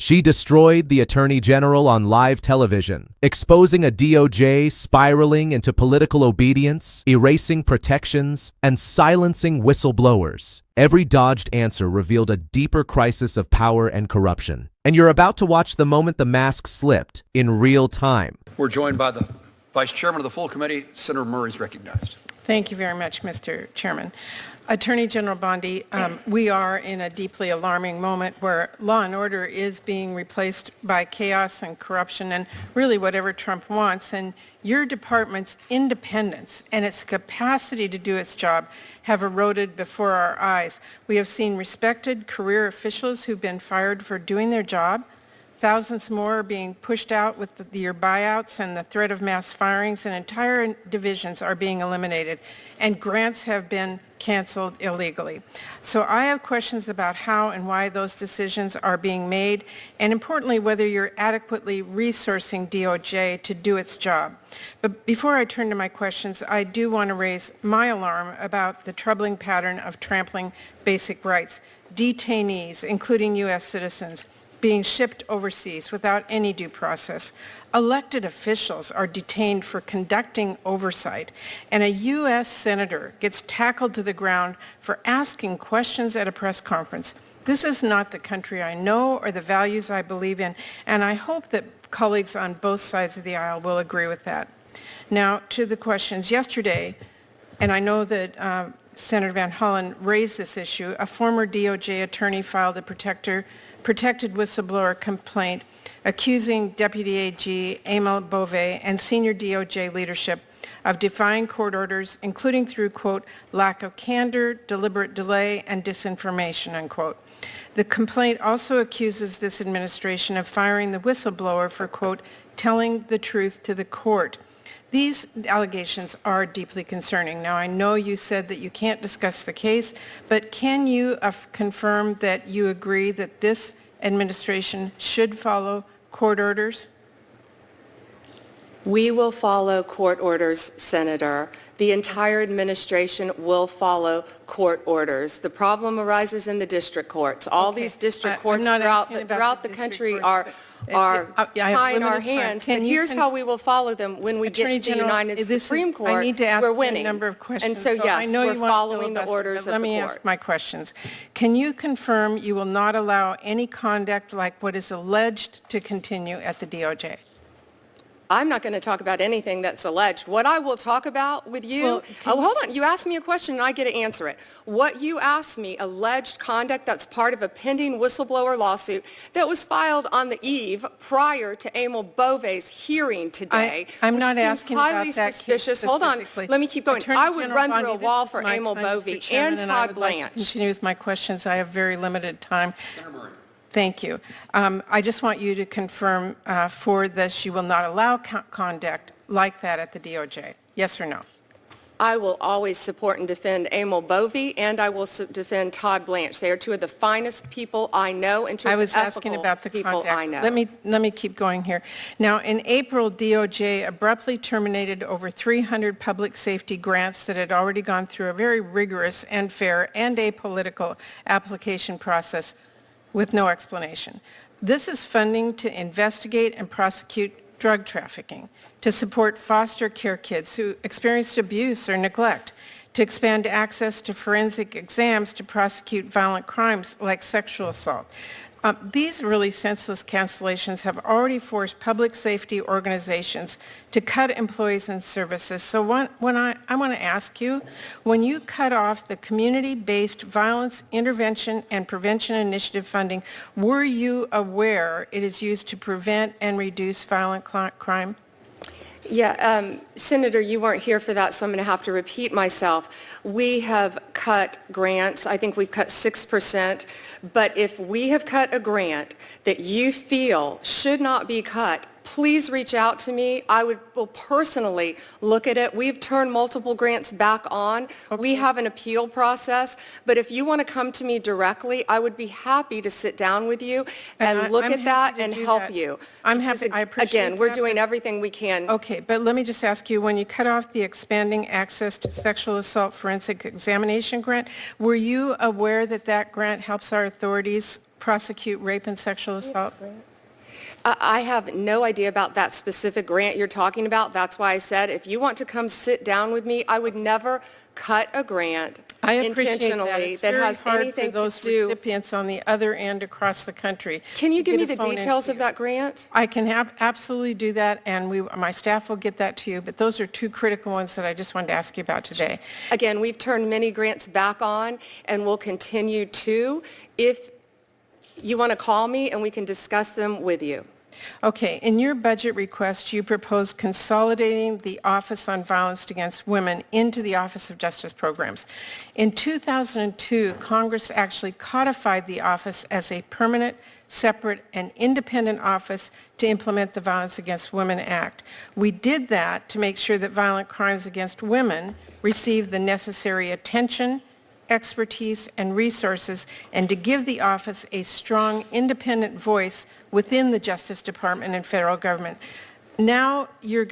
She destroyed the Attorney General on live television, exposing a DOJ spiraling into political obedience, erasing protections, and silencing whistleblowers. Every dodged answer revealed a deeper crisis of power and corruption. And you're about to watch the moment the mask slipped in real time. We're joined by the Vice Chairman of the full committee. Senator Murray is recognized. Thank you very much, Mr. Chairman. Attorney General Bondi, we are in a deeply alarming moment where law and order is being replaced by chaos and corruption and really whatever Trump wants. And your department's independence and its capacity to do its job have eroded before our eyes. We have seen respected career officials who've been fired for doing their job. Thousands more are being pushed out with your buyouts and the threat of mass firings, and entire divisions are being eliminated, and grants have been canceled illegally. So I have questions about how and why those decisions are being made, and importantly, whether you're adequately resourcing DOJ to do its job. But before I turn to my questions, I do want to raise my alarm about the troubling pattern of trampling basic rights. Detainees, including U.S. citizens, being shipped overseas without any due process. Elected officials are detained for conducting oversight, and a U.S. senator gets tackled to the ground for asking questions at a press conference. This is not the country I know or the values I believe in, and I hope that colleagues on both sides of the aisle will agree with that. Now, to the questions. Yesterday, and I know that Senator Van Hollen raised this issue, a former DOJ attorney filed a protected whistleblower complaint accusing Deputy AG Emil Bove and senior DOJ leadership of defying court orders, including through, quote, lack of candor, deliberate delay, and disinformation, unquote. The complaint also accuses this administration of firing the whistleblower for, quote, telling the truth to the court. These allegations are deeply concerning. Now, I know you said that you can't discuss the case, but can you confirm that you agree that this administration should follow court orders? We will follow court orders, Senator. The entire administration will follow court orders. The problem arises in the district courts. All these district courts throughout the country are tying our hands. And here's how we will follow them when we get to the United Supreme Court. I need to ask we're winning. a number of questions. And so, yes, I know we're you following the orders of the court. Let me ask my questions. Can you confirm you will not allow any conduct like what is alleged to continue at the DOJ? I'm not going to talk about anything that's alleged. What I will talk about with you, hold on, you asked me a question and I get to answer it. What you asked me, alleged conduct that's part of a pending whistleblower lawsuit that was filed on the eve prior to Emil Bove's hearing today. I'm not asking about that suspicious. Hold on, let me keep going. I would run through a wall for Emil Bove and Todd Blanche. Like to continue with my questions. I have very limited time. Senator Murray. Thank you. I just want you to confirm for this you will not allow conduct like that at the DOJ. Yes or no? I will always support and defend Emil Bove, and I will defend Todd Blanche. They are two of the finest people I know and two of the ethical people I know. I was asking about the conduct. Let me keep going here. Now, in April, DOJ abruptly terminated over 300 public safety grants that had already gone through a very rigorous and fair and apolitical application process with no explanation. This is funding to investigate and prosecute drug trafficking, to support foster care kids who experienced abuse or neglect, to expand access to forensic exams to prosecute violent crimes like sexual assault. These really senseless cancellations have already forced public safety organizations to cut employees and services. So I want to ask you, when you cut off the community-based violence intervention and prevention initiative funding, were you aware it is used to prevent and reduce violent crime? Yeah, Senator, you weren't here for that, so I'm going to have to repeat myself. We have cut grants. I think we've cut 6%. But if we have cut a grant that you feel should not be cut, please reach out to me. I will personally look at it. We've turned multiple grants back on. Okay. We have an appeal process. But if you want to come to me directly, I would be happy to sit down with you and look at that and help you. I'm happy. I appreciate Again, we're doing everything we can. Okay, but let me just ask you, when you cut off the expanding access to sexual assault forensic examination grant, were you aware that that grant helps our authorities prosecute rape and sexual assault? I have no idea about that specific grant you're talking about. That's why I said if you want to come sit down with me, I would never cut a grant I appreciate intentionally that. It's that very has hard anything for those to do. recipients on the other end across the country. Can you to give me get a the phone details of interview. that grant? I can absolutely do that, and my staff will get that to you, but those are two critical ones that I just wanted to ask you about today. Again, we've turned many grants back on and will continue to. If you want to call me and we can discuss them with you. Okay, in your budget request, you propose consolidating the Office on Violence Against Women into the Office of Justice Programs. In 2002, Congress actually codified the office as a permanent, separate, and independent office to implement the Violence Against Women Act. We did that to make sure that violent crimes against women receive the necessary attention, expertise, and resources, and to give the office a strong, independent voice within the Justice Department and federal government. Now your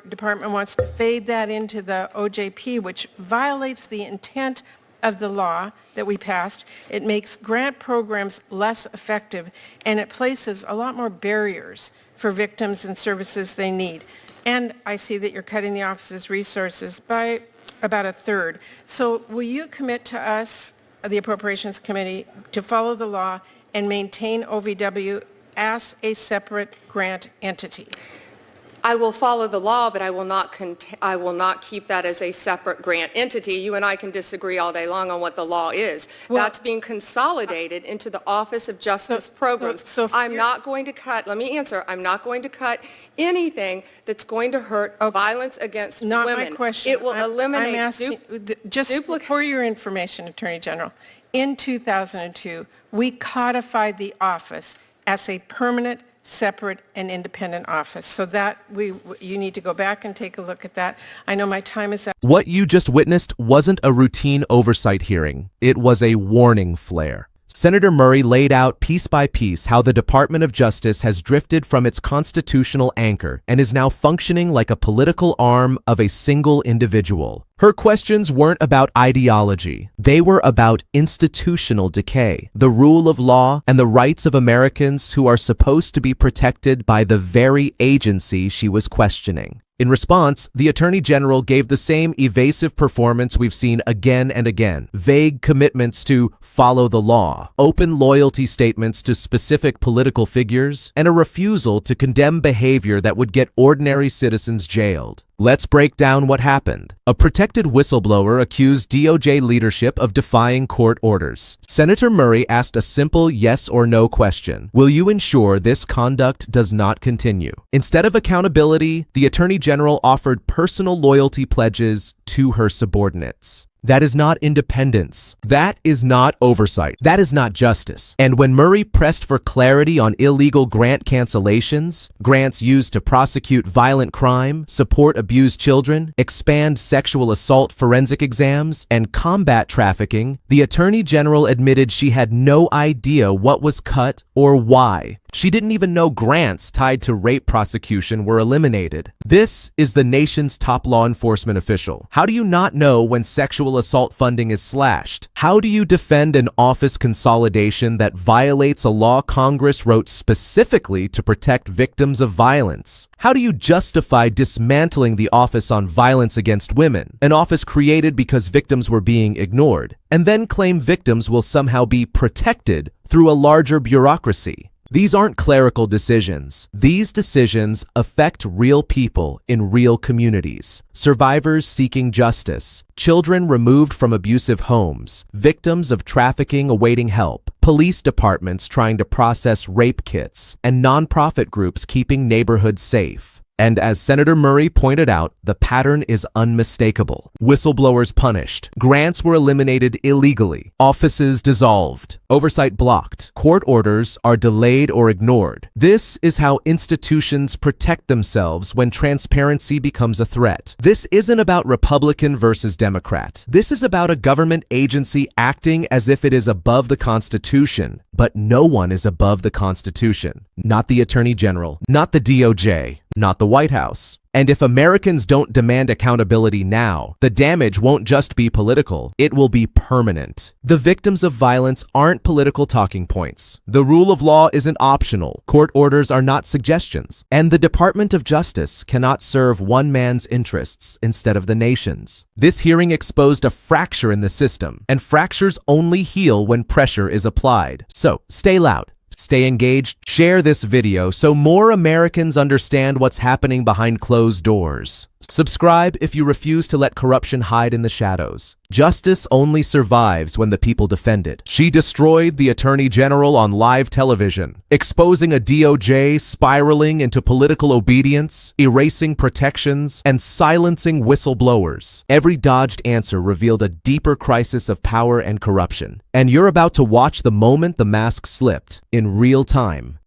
department wants to fade that into the OJP, which violates the intent of the law that we passed. It makes grant programs less effective, and it places a lot more barriers for victims and services they need. And I see that you're cutting the office's resources by about a third. So will you commit to us, the Appropriations Committee, to follow the law and maintain OVW as a separate grant entity? I will follow the law, but I will not keep that as a separate grant entity. You and I can disagree all day long on what the law is. Well, that's being consolidated into the Office of Justice Programs. so if I'm you're- not going to cut, let me answer, I'm not going to cut anything that's going to hurt violence against Not women. my question. It will eliminate I'm asking, just for your information, Attorney General, in 2002, we codified the office as a permanent, separate, and independent office. So that you need to go back and take a look at that. I know my time is up. What you just witnessed wasn't a routine oversight hearing. It was a warning flare. Senator Murray laid out piece by piece how the Department of Justice has drifted from its constitutional anchor and is now functioning like a political arm of a single individual. Her questions weren't about ideology. They were about institutional decay, the rule of law, and the rights of Americans who are supposed to be protected by the very agency she was questioning. In response, the Attorney General gave the same evasive performance we've seen again and again. Vague commitments to follow the law, open loyalty statements to specific political figures, and a refusal to condemn behavior that would get ordinary citizens jailed. Let's break down what happened. A protected whistleblower accused DOJ leadership of defying court orders. Senator Murray asked a simple yes or no question. Will you ensure this conduct does not continue? Instead of accountability, the Attorney General offered personal loyalty pledges to her subordinates. That is not independence. That is not oversight. That is not justice. And when Murray pressed for clarity on illegal grant cancellations, grants used to prosecute violent crime, support abused children, expand sexual assault forensic exams, and combat trafficking, the Attorney General admitted she had no idea what was cut or why. She didn't even know grants tied to rape prosecution were eliminated. This is the nation's top law enforcement official. How do you not know when sexual assault funding is slashed? How do you defend an office consolidation that violates a law Congress wrote specifically to protect victims of violence? How do you justify dismantling the Office on Violence Against Women, an office created because victims were being ignored, and then claim victims will somehow be protected through a larger bureaucracy? These aren't clerical decisions. These decisions affect real people in real communities. Survivors seeking justice, children removed from abusive homes, victims of trafficking awaiting help, police departments trying to process rape kits, and nonprofit groups keeping neighborhoods safe. And as Senator Murray pointed out, the pattern is unmistakable. Whistleblowers punished, grants were eliminated illegally, offices dissolved, oversight blocked, court orders are delayed or ignored. This is how institutions protect themselves when transparency becomes a threat. This isn't about Republican versus Democrat. This is about a government agency acting as if it is above the Constitution. But no one is above the Constitution. Not the Attorney General, not the DOJ, not the White House, And if Americans don't demand accountability now, the damage won't just be political, it will be permanent. The victims of violence aren't political talking points. The rule of law isn't optional. Court orders are not suggestions. And the Department of Justice cannot serve one man's interests instead of the nation's. This hearing exposed a fracture in the system, and fractures only heal when pressure is applied. So, stay loud. Stay engaged, share this video so more Americans understand what's happening behind closed doors. Subscribe if you refuse to let corruption hide in the shadows. Justice only survives when the people defend it. She destroyed the Attorney General on live television, exposing a DOJ spiraling into political obedience, erasing protections, and silencing whistleblowers. Every dodged answer revealed a deeper crisis of power and corruption. And you're about to watch the moment the mask slipped in real time.